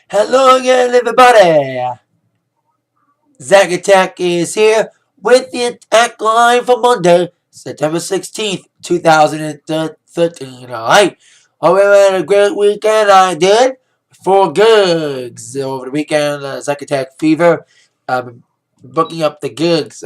Hello again, everybody. Zach Attack is here with the Atakline for Monday, September 16th, 2013. Alright. Hope you had a great weekend. I did. 4 gigs over the weekend. Zach Attack Fever. Booking up the gigs.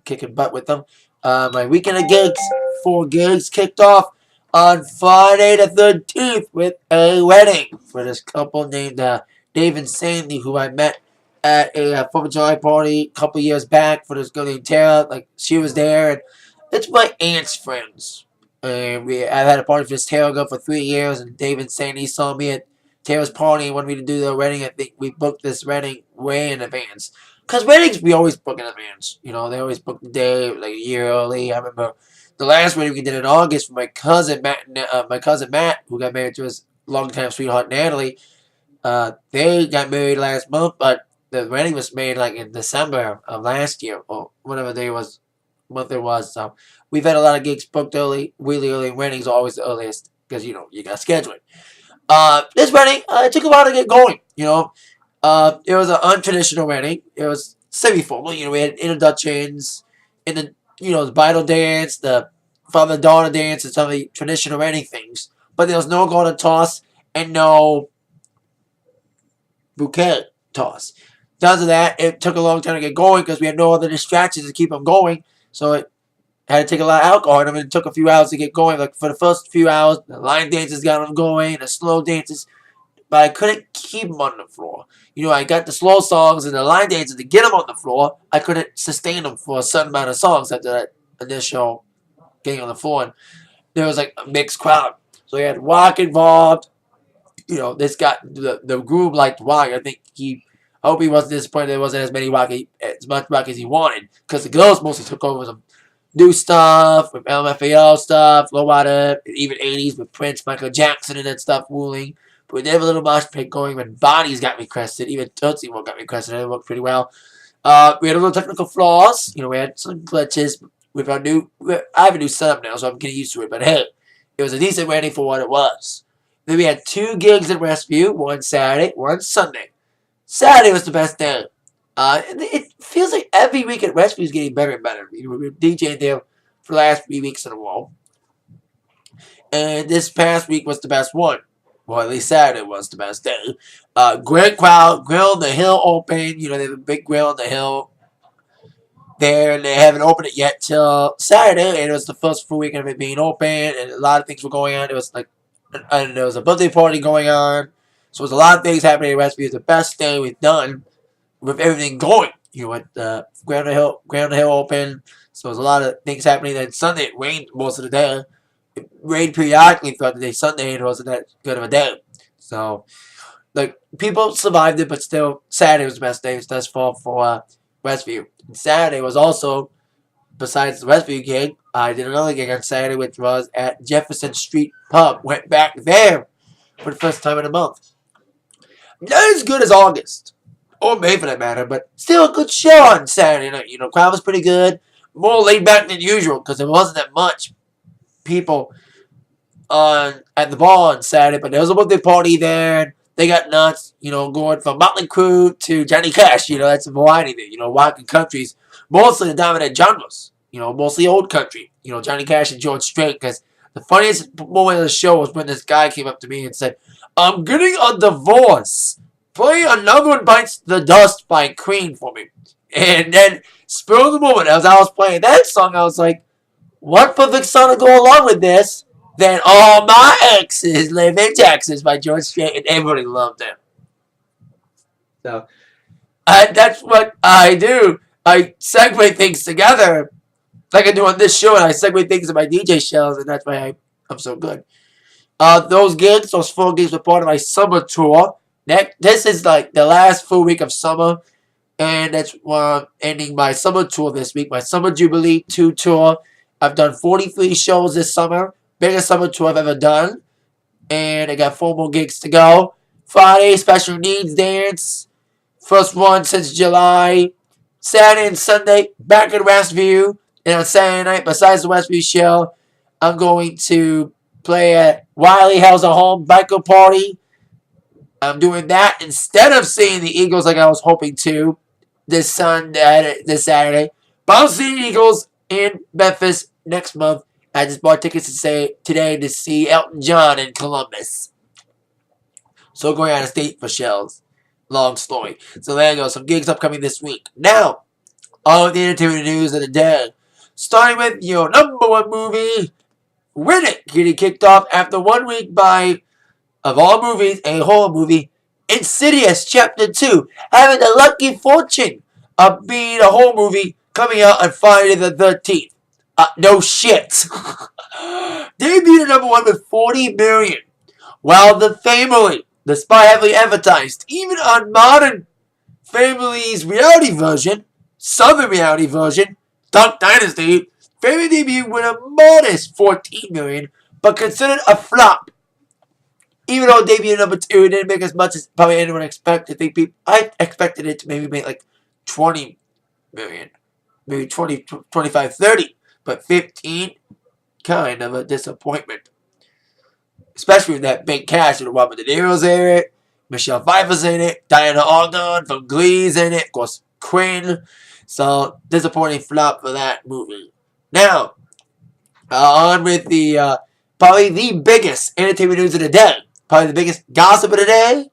Kicking butt with them. My weekend of gigs, 4 gigs, kicked off on Friday the 13th with a wedding for this couple named Dave and Sandy, who I met at a 4th of July party a couple years back for this girl named Tara. Like, she was there, and it's my aunt's friends. And I've had a party for this Tara girl for 3 years, and Dave and Sandy saw me at Tara's party and wanted me to do their wedding. I think we booked this wedding way in advance. Because weddings, we always book in advance. You know, they always book the day like a year early. I remember the last wedding we did in August for my cousin Matt, who got married to his longtime sweetheart Natalie. They got married last month, but the wedding was made like in December of last year, or whatever month it was. So we've had a lot of gigs booked early, really early. Weddings are always the earliest because you got to schedule it. This wedding, it took a while to get going. It was an untraditional wedding. It was semi-formal. We had introductions, and the bridal dance, the father-daughter dance, and some of the traditional wedding things. But there was no golden toss and no bouquet toss. Because of that, it took a long time to get going because we had no other distractions to keep them going. So it had to take a lot of alcohol. I mean, it took a few hours to get going. Like for the first few hours, the line dances got them going, the slow dances. But I couldn't keep them on the floor. I got the slow songs and the line dances to get them on the floor. I couldn't sustain them for a certain amount of songs after that initial getting on the floor. And there was like a mixed crowd. So you had rock involved. This got the groom liked rock. I hope he wasn't disappointed there wasn't as much rock as he wanted. Because the girls mostly took over some new stuff, with LMFAO stuff, Lowrider, even 80s with Prince, Michael Jackson and that stuff ruling. But we did have a little mosh pit going when Bodies got requested. Even Tootsie Roll got requested. It worked pretty well. We had a little technical flaws. We had some glitches with our I have a new setup now, so I'm getting used to it. But hey, it was a decent wedding for what it was. Then we had 2 gigs in Westview, one Saturday, one Sunday. Saturday was the best day. It feels like every week at Westview is getting better and better. We were DJing there for the last 3 weeks in a row. And this past week was the best one. Well, at least Saturday was the best day. Great crowd. Grill on the Hill open. They have a big grill on the Hill there, and they haven't opened it yet till Saturday. And it was the first full weekend of it being open, and a lot of things were going on. It was and there was a birthday party going on. So there's a lot of things happening at Westview. It's the best day we've done with everything going. At the Ground the Hill open. So there's a lot of things happening. Then Sunday it rained most of the day. It rained periodically throughout the day. Sunday it wasn't that good of a day. So people survived it, but still Saturday was the best day thus far for Westview. And Saturday was also, besides the Westview gig, I did another gig on Saturday, which was at Jefferson Street Pub. Went back there for the first time in a month. Not as good as August, or May for that matter, but still a good show on Saturday night. Crowd was pretty good. More laid back than usual because there wasn't that much people at the bar on Saturday, but there was a birthday party there. And they got nuts, going from Motley Crue to Johnny Cash. That's a variety there. Rock and countries, mostly the dominant genres. Mostly old country. Johnny Cash and George Strait. Because the funniest moment of the show was when this guy came up to me and said, "I'm getting a divorce. Play Another One Bites the Dust by Queen for me." And then, spur of the moment, as I was playing that song, I was like, what perfect song to go along with this than All My Exes Live in Texas by George Strait, and everybody loved it. So, that's what I do. I segue things together like I do on this show, and I segue things in my DJ shows, and that's why I'm so good. Those 4 gigs were part of my summer tour. This is like the last full week of summer, and that's why I'm ending my summer tour this week, my Summer Jubilee 2 tour. I've done 43 shows this summer. Biggest summer tour I've ever done. And I got 4 more gigs to go. Friday, Special Needs Dance. First one since July. Saturday and Sunday, back in Westview. And on Saturday night, besides the Westview show, I'm going to play at Wiley House at Home Biker Party. I'm doing that instead of seeing the Eagles like I was hoping to this Saturday. But I'll see the Eagles in Memphis next month. I just bought tickets today to see Elton John in Columbus. So going out of state for shells. Long story. So there you go. Some gigs upcoming this week. Now, all of the entertainment news of the day. Starting with your number one movie, Win It, getting kicked off after 1 week by, of all movies, a horror movie, Insidious Chapter 2, having the lucky fortune of being a horror movie coming out on Friday the 13th. No shit. Debuted at number one with 40 million. While The Family, despite heavily advertised, even on modern Family's reality version, Southern reality version, Duck Dynasty, Family debuted with a modest 14 million, but considered a flop. Even though it debuted at number 2, it didn't make as much as probably anyone expected. I expected it to maybe make like 20 million, maybe 20, 25, 30, but 15, kind of a disappointment. Especially with that big cast. Robert De Niro's in it, Michelle Pfeiffer's in it, Diana Ogden from Glee's in it, of course, Quinn. So, disappointing flop for that movie. Now, on with the, probably the biggest entertainment news of the day. Probably the biggest gossip of the day.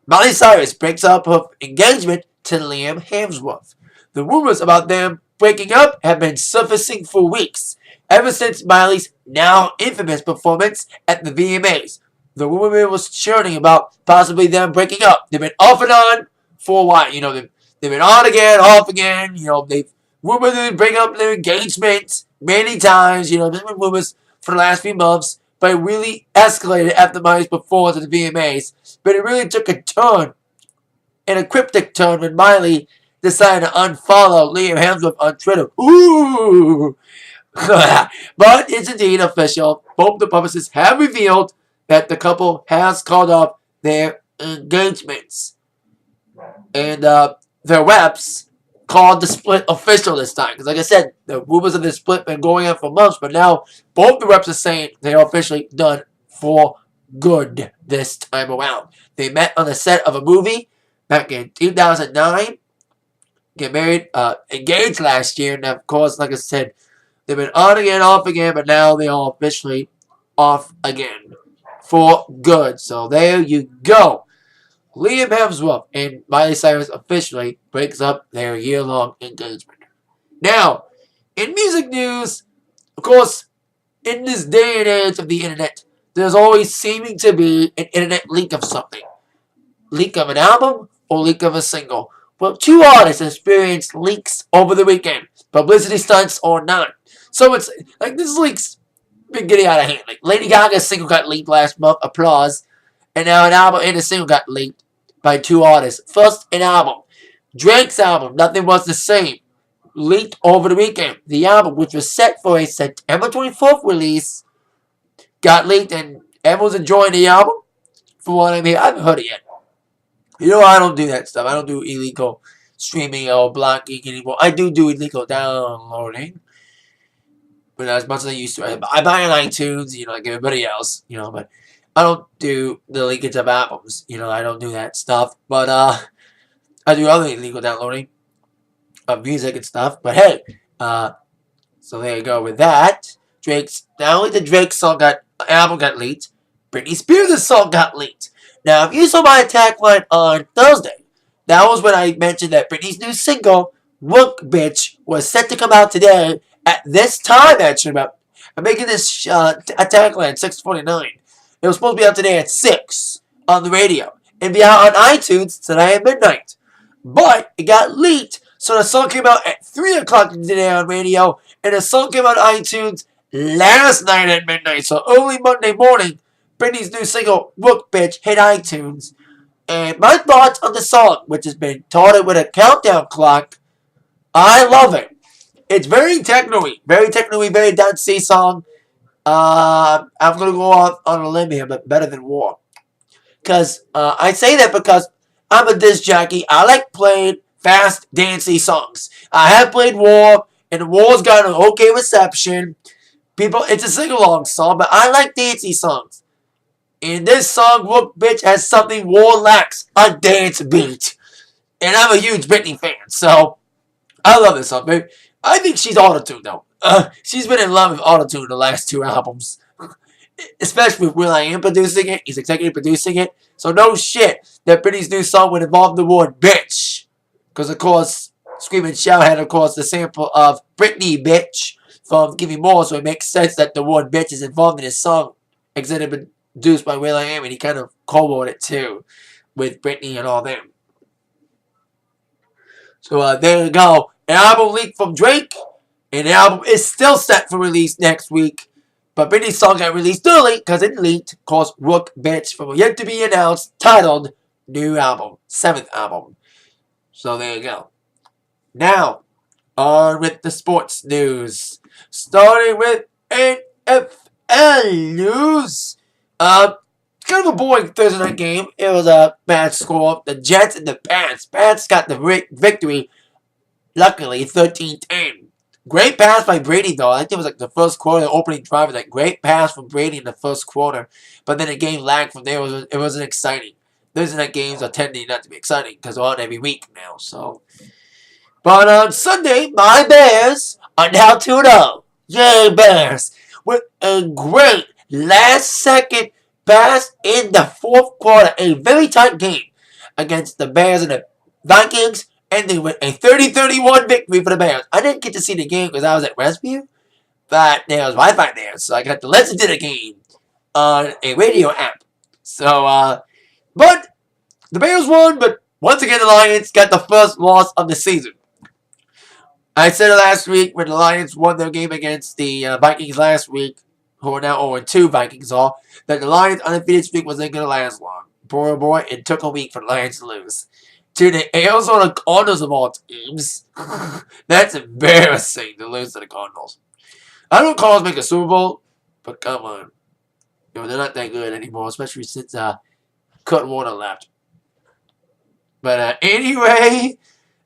Miley Cyrus breaks up her engagement to Liam Hemsworth. The rumors about them breaking up have been surfacing for weeks, ever since Miley's now infamous performance at the VMAs. The rumor was churning about possibly them breaking up. They've been off and on for a while. They've been on again, off again. They've rumored they break up their engagement many times. There's been rumors for the last few months, but it really escalated after Miley's performance at the VMAs. But it really took a turn, in a cryptic turn, when Miley decided to unfollow Liam Hemsworth on Twitter. Ooh! But it's indeed official. Both the publicists have revealed that the couple has called off their engagements. And their reps called the split official this time. Because like I said, the rumors of this split have been going on for months, but now both the reps are saying they are officially done for good this time around. They met on the set of a movie back in 2009. Get married, engaged last year, and of course, like I said, they've been on again, off again, but now they are officially off again for good. So there you go. Liam Hemsworth and Miley Cyrus officially breaks up their year-long engagement. Now, in music news, of course, in this day and age of the internet, there's always seeming to be an internet leak of something. Leak of an album or leak of a single. Well, two artists experienced leaks over the weekend. Publicity stunts or not. So it's like this leak's been getting out of hand. Like Lady Gaga's single got leaked last month, Applause. And now an album and a single got leaked by two artists. First, an album. Drake's album, Nothing Was the Same, leaked over the weekend. The album, which was set for a September 24th release, got leaked and everyone's enjoying the album. From what I'm hearing, I haven't heard it yet. I don't do that stuff. I don't do illegal streaming or blocking anymore. I do illegal downloading, but not as much as I used to. I buy on iTunes, like everybody else, but I don't do the leakage of albums. I don't do that stuff. But I do other illegal downloading of music and stuff. But hey, so there you go with that. Not only the Drake album got leaked, Britney Spears' song got leaked. Now, if you saw my Atakline on Thursday, that was when I mentioned that Britney's new single, Work Bitch, was set to come out today at this time, actually. I'm making this Atakline at 6:49. It was supposed to be out today at 6 on the radio and be out on iTunes today at midnight. But it got leaked, so the song came out at 3 o'clock today on radio, and the song came out on iTunes last night at midnight. So early Monday morning, Britney's new single, Work Bitch, hit iTunes. And my thoughts on the song, which has been touted with a countdown clock, I love it. It's very techno-y, very dancey song. I'm going to go off on a limb here, but better than War. I say that because I'm a disc jockey. I like playing fast, dancey songs. I have played War, and War's got an okay reception. It's a sing-along song, but I like dancey songs. In this song, Rook Bitch has something War lacks, a dance beat. And I'm a huge Britney fan, so I love this song, baby. I think she's auto-tuned, though. She's been in love with auto-tune the last 2 albums. Especially with will.i.am producing it. He's executive producing it. So no shit that Britney's new song would involve the word bitch. Because, of course, Scream and Shout had, of course, the sample of Britney Bitch from Give Me More. So it makes sense that the word bitch is involved in his song. Executive produced by will.i.am. And he kind of co-wrote it, too. With Britney and all them. So there you go. An album leak from Drake. And the album is still set for release next week. But Britney's song got released early because it leaked, called Rook Bitch, from a yet to be announced, titled New Album, 7th album. So there you go. Now, on with the sports news. Starting with NFL news. Kind of a boring Thursday night game. It was a bad score. The Jets and the Pats. Pats got the victory, luckily, 13-10. Great pass by Brady, though. I think it was like the first quarter, the opening drive was like great pass from Brady in the first quarter. But then the game lagged from there. It wasn't exciting. Thursday night games are tending not to be exciting because they're on every week now. So, but on Sunday, my Bears are now 2-0. Yay, Bears! With a great last-second pass in the fourth quarter. A very tight game against the Bears and the Vikings. Ending with a 30-31 victory for the Bears. I didn't get to see the game because I was at Westview, but there was Wi-Fi there, so I got to listen to the game on a radio app. So, but the Bears won, but once again the Lions got the first loss of the season. I said it last week when the Lions won their game against the Vikings last week, who are now 0-2 Vikings are, that the Lions' undefeated streak wasn't going to last long. Boy, oh boy, it took a week for the Lions to lose. To the Arizona Cardinals of all teams. That's embarrassing to lose to the Cardinals. I know Cardinals make a Super Bowl, but come on. You know, they're not that good anymore, especially since Kurt Warner left. But anyway,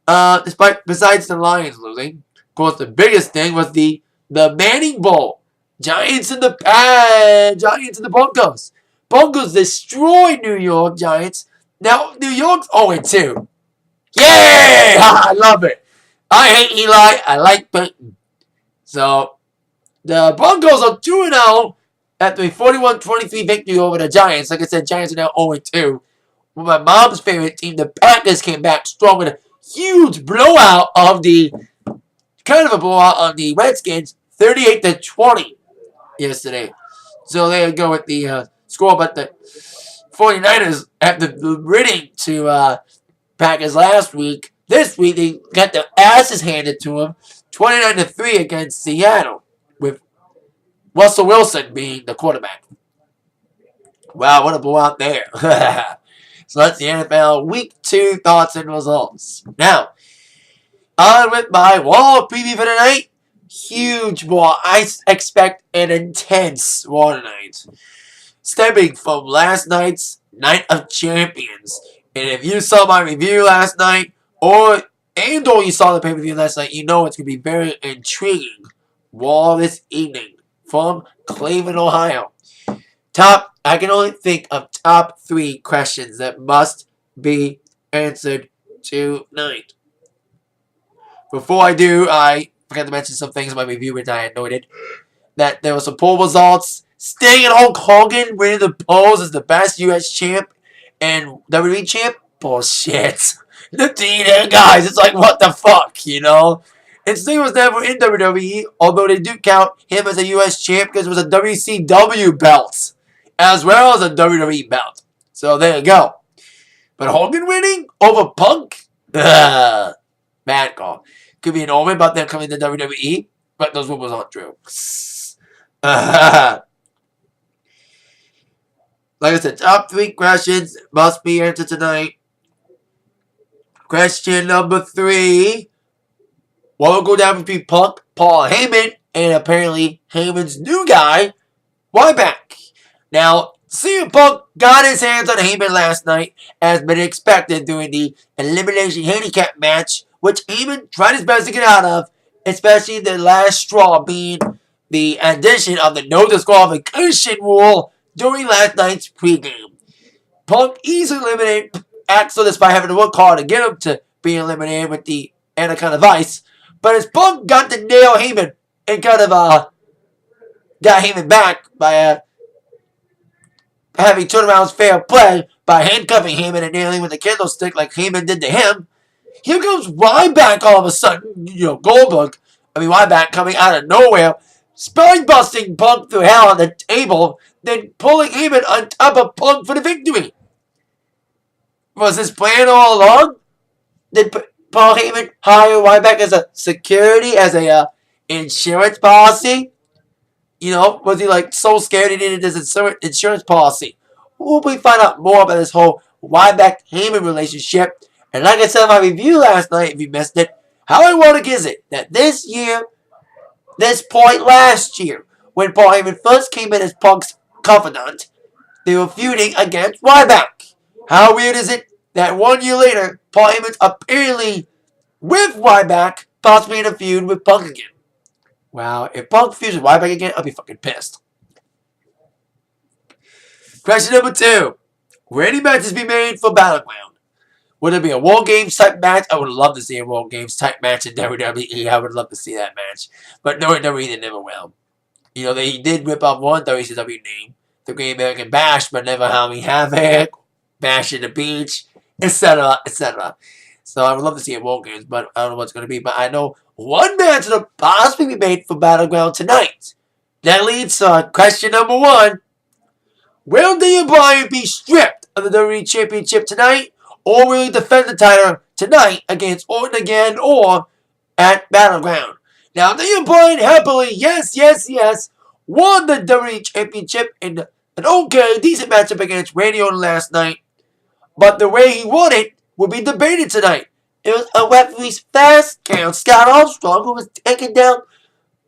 besides the Lions losing, of course the biggest thing was the Manning Bowl. Giants and the Broncos. Broncos destroyed New York Giants. Now, New York's 0-2. Yay! I love it. I hate Eli. I like Peyton. So, the Broncos are 2-0 after a 41-23 victory over the Giants. Like I said, Giants are now 0-2. With my mom's favorite team, the Packers, came back strong with a huge blowout of the, kind of a blowout on the Redskins, 38-20 yesterday. So, there you go with the score, but the 49ers, after ridding to Packers last week, this week they got their asses handed to them, 29-3 against Seattle, with Russell Wilson being the quarterback. Wow, what a blowout there. So that's the NFL Week 2 thoughts and results. Now, on with my Raw preview for tonight. Huge Raw. I expect an intense Raw tonight, stemming from last night's Night of Champions. And if you saw my review last night, or you saw the pay-per-view last night, you know it's going to be very intriguing. Raw this evening from Cleveland, Ohio. I can only think of top 3 questions that must be answered tonight. Before I do, I forgot to mention some things in my review which I had noted. That there were some poll results. Sting and Hulk Hogan winning the polls as the best U.S. champ and WWE champ? Bullshit. The TNA guys, it's like, what the fuck, you know? And Sting was never in WWE, although they do count him as a U.S. champ because it was a WCW belt, as well as a WWE belt. So there you go. But Hogan winning over Punk? Bad call. Could be an omen about them coming to WWE, but those rumors aren't true. Like I said, top 3 questions must be answered tonight. Question number 3. What will go down between Punk, Paul Heyman, and apparently Heyman's new guy, Ryback? Now, CM Punk got his hands on Heyman last night, as been expected during the Elimination Handicap match, which Heyman tried his best to get out of, especially the last straw being the addition of the no disqualification rule during last night's pregame. Punk easily eliminated Axel despite having to work hard to get him to be eliminated with the Anaconda Vice. But as Punk got to nail Heyman and kind of got Heyman back by having turnarounds fair play by handcuffing Heyman and nailing with a candlestick like Heyman did to him, here comes Ryback all of a sudden. Ryback coming out of nowhere, spine busting Punk through hell on the table, then pulling Heyman on top of Punk for the victory. Was this planned all along? Did Paul Heyman hire Ryback as a security, as a insurance policy? Was he so scared he needed this insurance policy? We'll find out more about this whole Ryback-Heyman relationship. And like I said in my review last night, if you missed it, how ironic is it that this point last year, when Paul Heyman first came in as Punk's confidant, they were feuding against Ryback. How weird is it that 1 year later, Paul Heyman's apparently with Ryback, possibly in a feud with Punk again? Wow, if Punk feuds with Ryback again, I'll be fucking pissed. Question number 2. Will any matches be made for Battleground? Would it be a War Games type match? I would love to see a War Games type match in WWE. I would love to see that match. But no, WWE, they never will. They did rip off one WCW name, the Great American Bash, but never Halloween Havoc, Bash in the Beach, etc., etc. So I would love to see a War Games, but I don't know what's going to be. But I know one match will possibly be made for Battleground tonight. That leads to question number 1. Will Daniel Bryan be stripped of the WWE Championship tonight? Or will he defend the title tonight against Orton again or at Battleground? Now, Daniel Bryan happily, yes, won the WWE Championship in an okay, decent matchup against Randy Orton last night. But the way he won it will be debated tonight. It was a referee's fast count. Scott Armstrong, who was taken down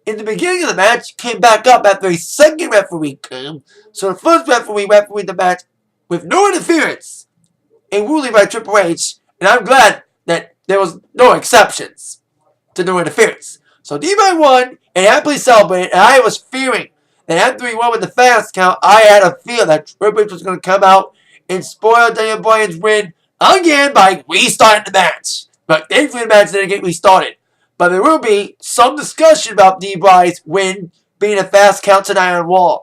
in the beginning of the match, came back up after a second referee came. So the first referee refereed the match with no interference, a ruling by Triple H, and I'm glad that there was no exceptions to no interference. So D-Bryan won and happily celebrated, and I was fearing that after he won with the fast count, I had a fear that Triple H was going to come out and spoil Daniel Bryan's win again by restarting the match. But thankfully the match didn't get restarted. But there will be some discussion about D-Bryan's win being a fast count tonight on Raw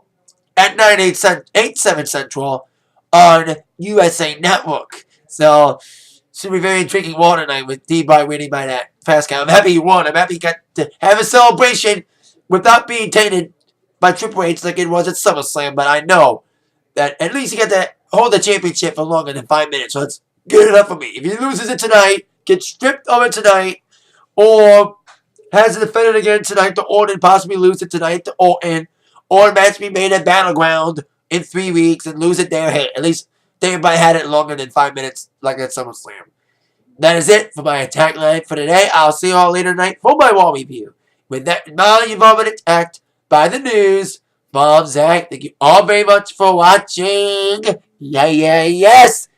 at 9/8/7 Central on USA Network. So, should be very intriguing Raw tonight with D-Bryan winning by that fast count. I'm happy he won. I'm happy he got to have a celebration without being tainted by Triple H like it was at SummerSlam. But I know that at least he got to hold the championship for longer than 5 minutes. So it's good enough for me. If he loses it tonight, gets stripped of it tonight, or has it defended again tonight to Orton, possibly lose it tonight to Orton, or a match be made at Battleground in 3 weeks and lose it there. Hey, at least everybody had it longer than 5 minutes like at SummerSlam. That is it for my attack line for today. I'll see you all later tonight for my Raw review. With that in mind, you've all been attacked by the news. Bob, Zach, thank you all very much for watching. Yes.